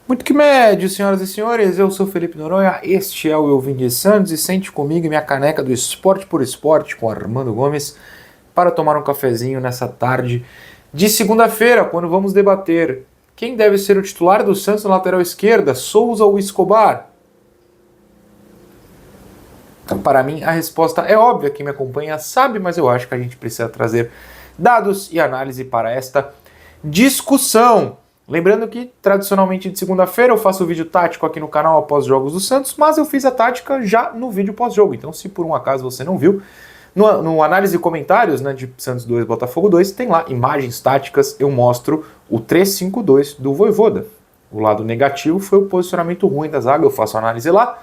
Muito que médio, senhoras e senhores, eu sou Felipe Noronha, este é o Eu Vim de Santos e sente comigo minha caneca do Esporte por Esporte com Armando Gomes para tomar um cafezinho nessa tarde de segunda-feira, quando vamos debater quem deve ser o titular do Santos na lateral esquerda, Souza ou Escobar? Então, para mim, a resposta é óbvia, quem me acompanha sabe, mas eu acho que a gente precisa trazer dados e análise para esta discussão. Lembrando que, tradicionalmente, de segunda-feira eu faço o vídeo tático aqui no canal após jogos do Santos, mas eu fiz a tática já no vídeo pós-jogo. Então, se por um acaso você não viu, no análise e comentários, né, de Santos 2, Botafogo 2, tem lá imagens táticas, eu mostro o 3-5-2 do Vojvoda. O lado negativo foi o posicionamento ruim da zaga, eu faço a análise lá.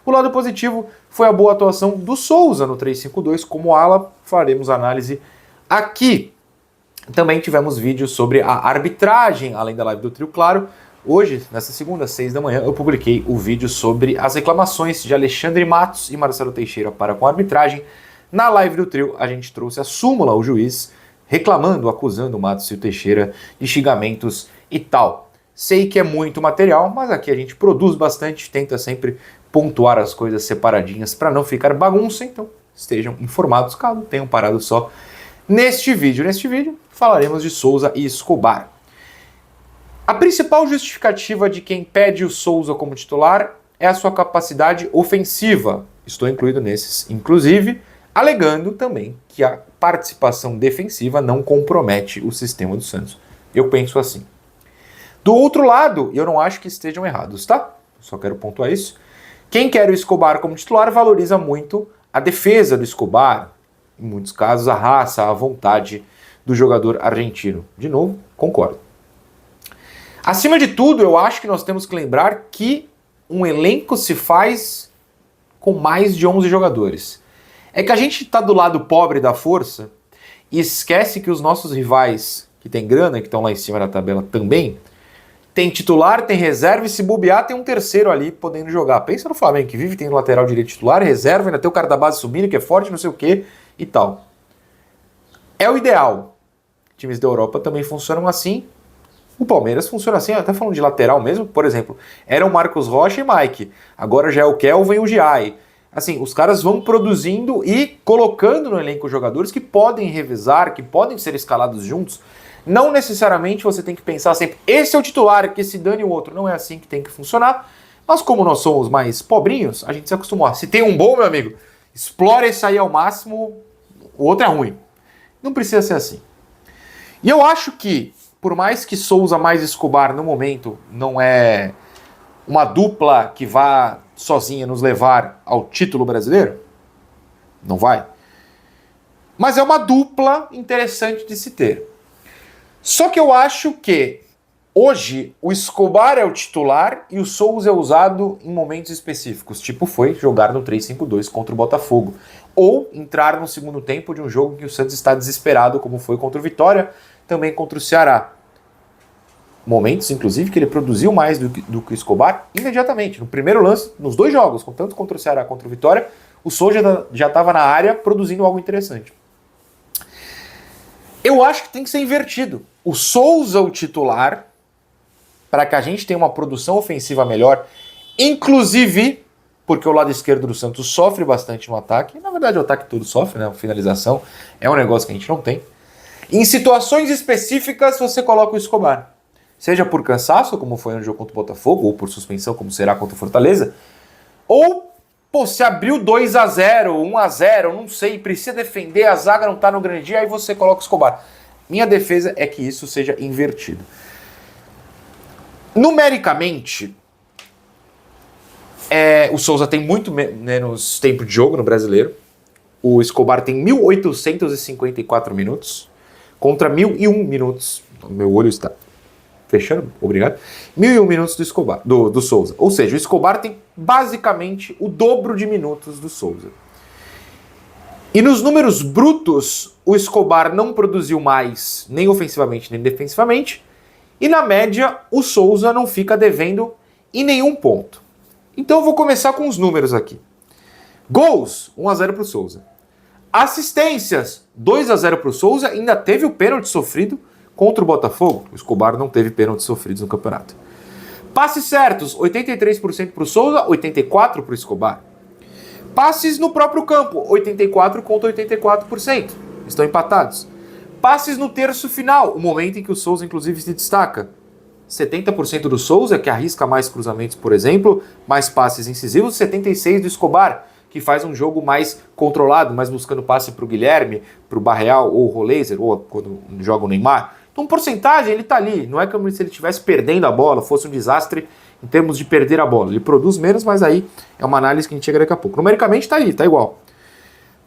O lado positivo foi a boa atuação do Souza no 3-5-2 como ala, faremos análise aqui. Também tivemos vídeos sobre a arbitragem, além da live do Trio Claro. Hoje, nessa segunda, 6 da manhã, eu publiquei o vídeo sobre as reclamações de Alexandre Matos e Marcelo Teixeira para com a arbitragem. Na live do Trio, a gente trouxe a súmula, o juiz reclamando, acusando o Matos e o Teixeira de xingamentos e tal. Sei que é muito material, mas aqui a gente produz bastante, tenta sempre pontuar as coisas separadinhas para não ficar bagunça, então estejam informados caso tenham parado só neste vídeo. Neste vídeo falaremos de Souza e Escobar. A principal justificativa de quem pede o Souza como titular é a sua capacidade ofensiva. Estou incluído nesses, inclusive, alegando também que a participação defensiva não compromete o sistema do Santos. Eu penso assim. Do outro lado, eu não acho que estejam errados, tá? Só quero pontuar isso. Quem quer o Escobar como titular valoriza muito a defesa do Escobar, em muitos casos a raça, a vontade do jogador argentino. De novo, concordo. Acima de tudo, eu acho que nós temos que lembrar que um elenco se faz com mais de 11 jogadores. É que a gente está do lado pobre da força e esquece que os nossos rivais, que tem grana, que estão lá em cima da tabela também, tem titular, tem reserva e se bobear tem um terceiro ali podendo jogar. Pensa no Flamengo, que vive tendo lateral direito titular, reserva, ainda tem o cara da base subindo, que é forte, não sei o que e tal. É o ideal. Times da Europa também funcionam assim. O Palmeiras funciona assim, até falando de lateral mesmo, por exemplo, eram Marcos Rocha e Mike, agora já é o Kelvin e o Giai. Assim, os caras vão produzindo e colocando no elenco jogadores que podem revezar, que podem ser escalados juntos. Não necessariamente você tem que pensar sempre, esse é o titular, que se dane o outro. Não é assim que tem que funcionar. Mas como nós somos mais pobrinhos, a gente se acostumou. Se tem um bom, meu amigo, explora esse aí ao máximo, o outro é ruim. Não precisa ser assim. E eu acho que, por mais que Souza mais Escobar no momento não é uma dupla que vá sozinha nos levar ao título brasileiro, não vai. Mas é uma dupla interessante de se ter. Só que eu acho que hoje o Escobar é o titular e o Souza é usado em momentos específicos, tipo foi jogar no 3-5-2 contra o Botafogo, ou entrar no segundo tempo de um jogo em que o Santos está desesperado, como foi contra o Vitória, também contra o Ceará. Momentos, inclusive, que ele produziu mais do que o Escobar imediatamente. No primeiro lance, nos dois jogos, tanto contra o Ceará quanto o Vitória, o Souza já estava na área produzindo algo interessante. Eu acho que tem que ser invertido. O Souza o titular, para que a gente tenha uma produção ofensiva melhor, inclusive porque o lado esquerdo do Santos sofre bastante no ataque. Na verdade, o ataque todo sofre, né? A finalização é um negócio que a gente não tem. Em situações específicas, você coloca o Escobar. Seja por cansaço, como foi no jogo contra o Botafogo, ou por suspensão, como será contra o Fortaleza, ou, se abriu 2-0, 1-0, não sei, precisa defender, a zaga não tá no grande dia, aí você coloca o Escobar. Minha defesa é que isso seja invertido. Numericamente, o Souza tem muito menos tempo de jogo no Brasileiro. O Escobar tem 1.854 minutos contra 1.001 minutos. Meu olho está fechando, obrigado. 1.001 minutos do Escobar, do Souza. Ou seja, o Escobar tem basicamente o dobro de minutos do Souza. E nos números brutos, o Escobar não produziu mais, nem ofensivamente nem defensivamente. E na média, o Souza não fica devendo em nenhum ponto. Então eu vou começar com os números aqui. Gols, 1-0 para o Souza. Assistências, 2-0 para o Souza. Ainda teve o pênalti sofrido contra o Botafogo. O Escobar não teve pênaltis sofridos no campeonato. Passes certos, 83% para o Souza, 84% para o Escobar. Passes no próprio campo, 84% contra 84%. Estão empatados. Passes no terço final, o momento em que o Souza inclusive se destaca. 70% do Souza, que arrisca mais cruzamentos, por exemplo, mais passes incisivos, 76% do Escobar, que faz um jogo mais controlado, mais buscando passe para o Guilherme, para o Barreal ou o Roleiser, ou quando joga o Neymar. Então, porcentagem, ele tá ali. Não é como se ele estivesse perdendo a bola, fosse um desastre em termos de perder a bola. Ele produz menos, mas aí é uma análise que a gente chega daqui a pouco. Numericamente tá aí, tá igual.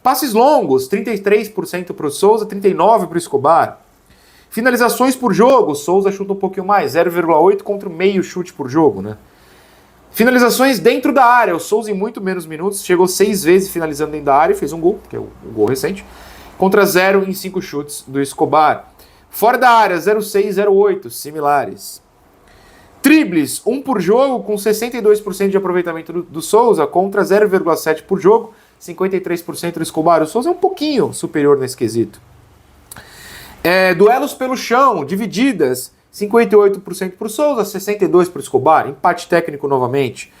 Passes longos, 33% para o Souza, 39% para o Escobar. Finalizações por jogo, Souza chuta um pouquinho mais, 0,8 contra meio chute por jogo, né? Finalizações dentro da área, o Souza em muito menos minutos, chegou 6 vezes finalizando dentro da área e fez um gol, que é o gol recente, contra 0 em 5 chutes do Escobar. Fora da área, 0,6, 0,8, similares. Dribles, 1 por jogo, com 62% de aproveitamento do Souza, contra 0,7 por jogo, 53% do Escobar. O Souza é um pouquinho superior nesse quesito. Duelos pelo chão, divididas, 58% para o Souza, 62% para o Escobar, empate técnico novamente.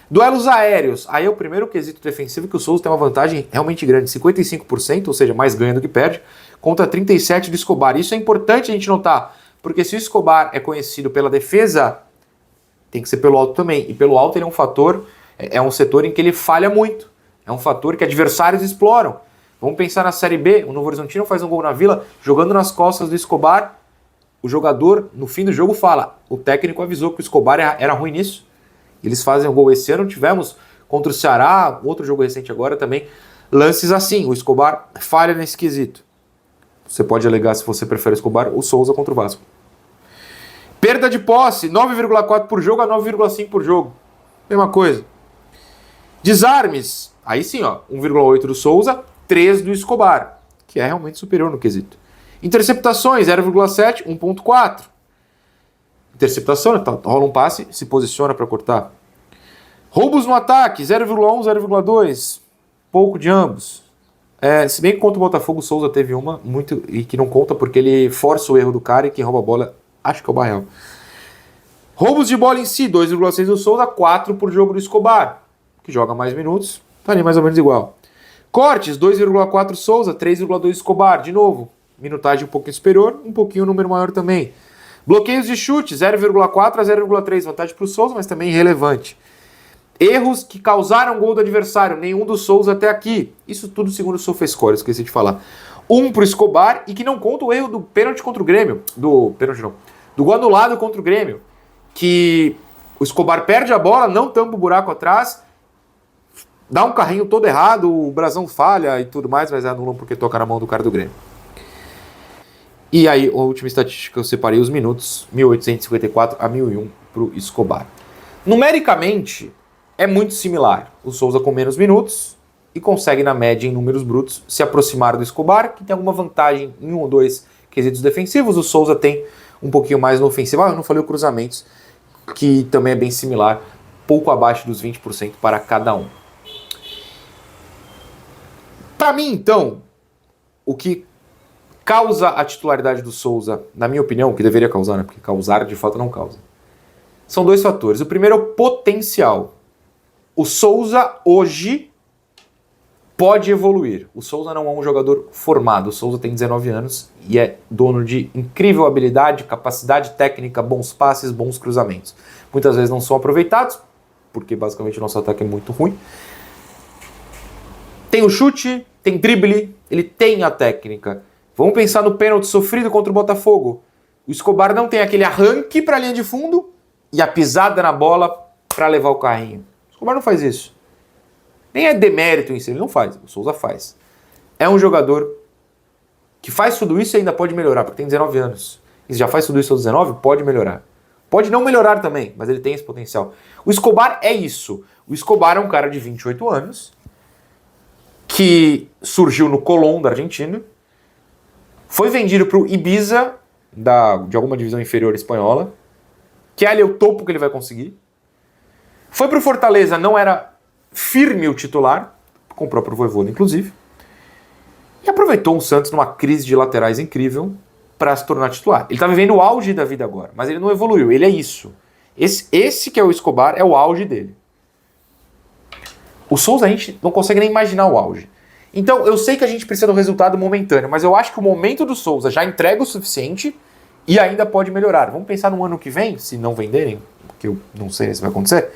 Duelos aéreos, aí é o primeiro quesito defensivo que o Souza tem uma vantagem realmente grande, 55%, ou seja, mais ganha do que perde, contra 37% do Escobar. Isso é importante a gente notar, porque se o Escobar é conhecido pela defesa, tem que ser pelo alto também, e pelo alto ele é um fator, é um setor em que ele falha muito, é um fator que adversários exploram. Vamos pensar na Série B, o Novo Horizontino faz um gol na Vila, jogando nas costas do Escobar, o jogador, no fim do jogo, fala, o técnico avisou que o Escobar era ruim nisso, eles fazem o gol esse ano, tivemos contra o Ceará, outro jogo recente agora também, lances assim, o Escobar falha nesse quesito. Você pode alegar, se você prefere o Escobar, o Souza contra o Vasco. Perda de posse, 9,4 por jogo a 9,5 por jogo, mesma coisa. Desarmes, aí sim, ó, 1,8 do Souza, 3 do Escobar, que é realmente superior no quesito. Interceptações, 0,7, 1,4. Interceptação, tá, rola um passe, se posiciona para cortar. Roubos no ataque, 0,1, 0,2. Pouco de ambos. Se bem que contra o Botafogo, o Souza teve uma, muito, e que não conta porque ele força o erro do cara e quem rouba a bola, acho que é o Barreal. Roubos de bola em si, 2,6 do Souza, 4 por jogo do Escobar, que joga mais minutos, tá ali mais ou menos igual. Cortes, 2,4 Souza, 3,2 Escobar, de novo, minutagem um pouquinho superior, um pouquinho número maior também. Bloqueios de chute, 0,4 a 0,3, vantagem para o Souza, mas também irrelevante. Erros que causaram gol do adversário, nenhum do Souza até aqui. Isso tudo segundo o SofaScore, esqueci de falar. 1 para o Escobar e que não conta o erro do pênalti contra o Grêmio. Do gol anulado contra o Grêmio. Que o Escobar perde a bola, não tampa o buraco atrás, dá um carrinho todo errado, o brasão falha e tudo mais, mas anulam porque toca na mão do cara do Grêmio. E aí, a última estatística, eu separei os minutos, 1854 a 1001 para o Escobar. Numericamente, é muito similar. O Souza com menos minutos e consegue, na média, em números brutos, se aproximar do Escobar, que tem alguma vantagem em 1 ou 2 quesitos defensivos. O Souza tem um pouquinho mais no ofensivo. Eu não falei o cruzamentos, que também é bem similar, pouco abaixo dos 20% para cada um. Para mim, então, o que causa a titularidade do Souza, na minha opinião, o que deveria causar, né? Porque causar de fato não causa, são 2 fatores. O primeiro é o potencial. O Souza hoje pode evoluir. O Souza não é um jogador formado. O Souza tem 19 anos e é dono de incrível habilidade, capacidade técnica, bons passes, bons cruzamentos. Muitas vezes não são aproveitados, porque basicamente o nosso ataque é muito ruim. Tem o chute, tem drible, ele tem a técnica. Vamos pensar no pênalti sofrido contra o Botafogo. O Escobar não tem aquele arranque para a linha de fundo e a pisada na bola para levar o carrinho. O Escobar não faz isso. Nem é demérito em si, ele não faz. O Souza faz. É um jogador que faz tudo isso e ainda pode melhorar, porque tem 19 anos. E se já faz tudo isso aos 19, pode melhorar. Pode não melhorar também, mas ele tem esse potencial. O Escobar é isso. O Escobar é um cara de 28 anos que surgiu no Colón da Argentina, foi vendido para o Ibiza, de alguma divisão inferior espanhola, que é ali o topo que ele vai conseguir. Foi para o Fortaleza, não era firme o titular, com o próprio Vojvoda, inclusive. E aproveitou o Santos numa crise de laterais incrível para se tornar titular. Ele está vivendo o auge da vida agora, mas ele não evoluiu, ele é isso. Esse que é o Escobar, é o auge dele. O Souza a gente não consegue nem imaginar o auge. Então eu sei que a gente precisa do resultado momentâneo, mas eu acho que o momento do Souza já entrega o suficiente e ainda pode melhorar. Vamos pensar no ano que vem, se não venderem, porque eu não sei se vai acontecer.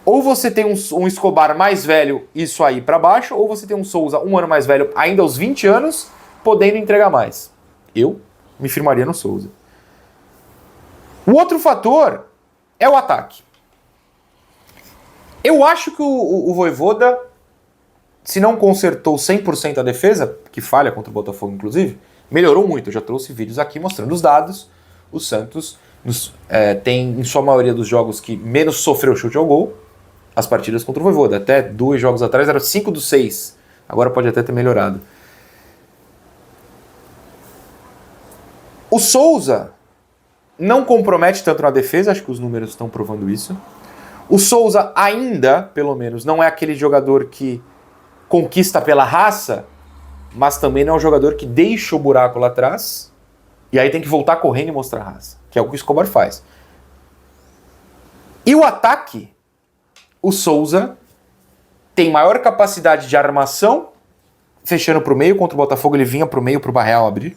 Ou você tem um Escobar mais velho, isso aí para baixo, ou você tem um Souza um ano mais velho, ainda aos 20 anos, podendo entregar mais. Eu me firmaria no Souza. O outro fator é o ataque. Eu acho que o Vojvoda, se não consertou 100% a defesa, que falha contra o Botafogo inclusive, melhorou muito. Eu já trouxe vídeos aqui mostrando os dados. O Santos tem, em sua maioria dos jogos, que menos sofreu chute ao gol, as partidas contra o Vojvoda. Até 2 jogos atrás era 5 dos 6. Agora pode até ter melhorado. O Souza não compromete tanto na defesa, acho que os números estão provando isso. O Souza ainda, pelo menos, não é aquele jogador que conquista pela raça, mas também não é um jogador que deixa o buraco lá atrás e aí tem que voltar correndo e mostrar raça, que é o que o Escobar faz. E o ataque, o Souza tem maior capacidade de armação, fechando para o meio. Contra o Botafogo ele vinha para o meio para o Barreal abrir,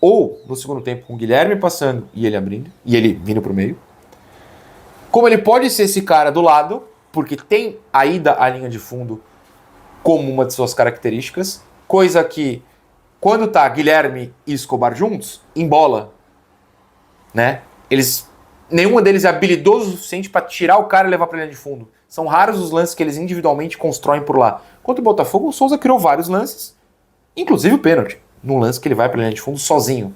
ou no segundo tempo com o Guilherme passando e ele abrindo, e ele vindo para o meio. Como ele pode ser esse cara do lado, porque tem a ida à linha de fundo como uma de suas características, coisa que quando tá Guilherme e Escobar juntos, embola, né? Nenhum deles é habilidoso o suficiente para tirar o cara e levar para linha de fundo. São raros os lances que eles individualmente constroem por lá. Contra o Botafogo, o Souza criou vários lances, inclusive o pênalti, num lance que ele vai para linha de fundo sozinho.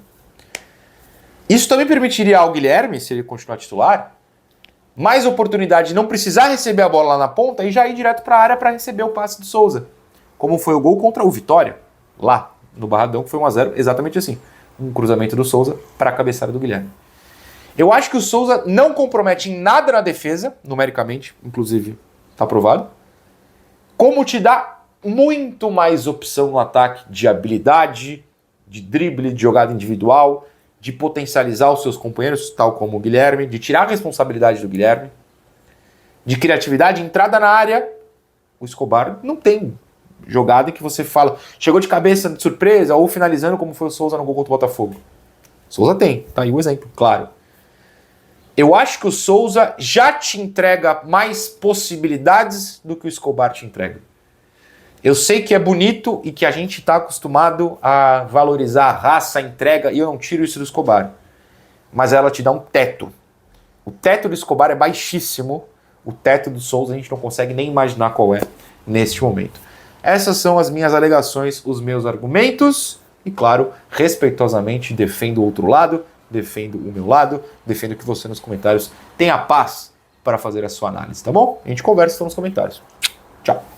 Isso também permitiria ao Guilherme, se ele continuar titular, mais oportunidade de não precisar receber a bola lá na ponta e já ir direto para a área para receber o passe do Souza. Como foi o gol contra o Vitória, lá no Barradão, que foi 1-0, exatamente assim. Um cruzamento do Souza para a cabeçada do Guilherme. Eu acho que o Souza não compromete em nada na defesa, numericamente, inclusive está provado. Como te dá muito mais opção no ataque de habilidade, de drible, de jogada individual, de potencializar os seus companheiros, tal como o Guilherme, de tirar a responsabilidade do Guilherme, de criatividade, entrada na área. O Escobar não tem jogada que você fala, chegou de cabeça de surpresa, ou finalizando como foi o Souza no gol contra o Botafogo. Souza tem, tá aí o exemplo, claro. Eu acho que o Souza já te entrega mais possibilidades do que o Escobar te entrega. Eu sei que é bonito e que a gente está acostumado a valorizar a raça, a entrega, e eu não tiro isso do Escobar. Mas ela te dá um teto. O teto do Escobar é baixíssimo. O teto do Souza a gente não consegue nem imaginar qual é neste momento. Essas são as minhas alegações, os meus argumentos. E claro, respeitosamente defendo o outro lado, defendo o meu lado, defendo que você nos comentários tenha paz para fazer a sua análise, tá bom? A gente conversa então nos comentários. Tchau!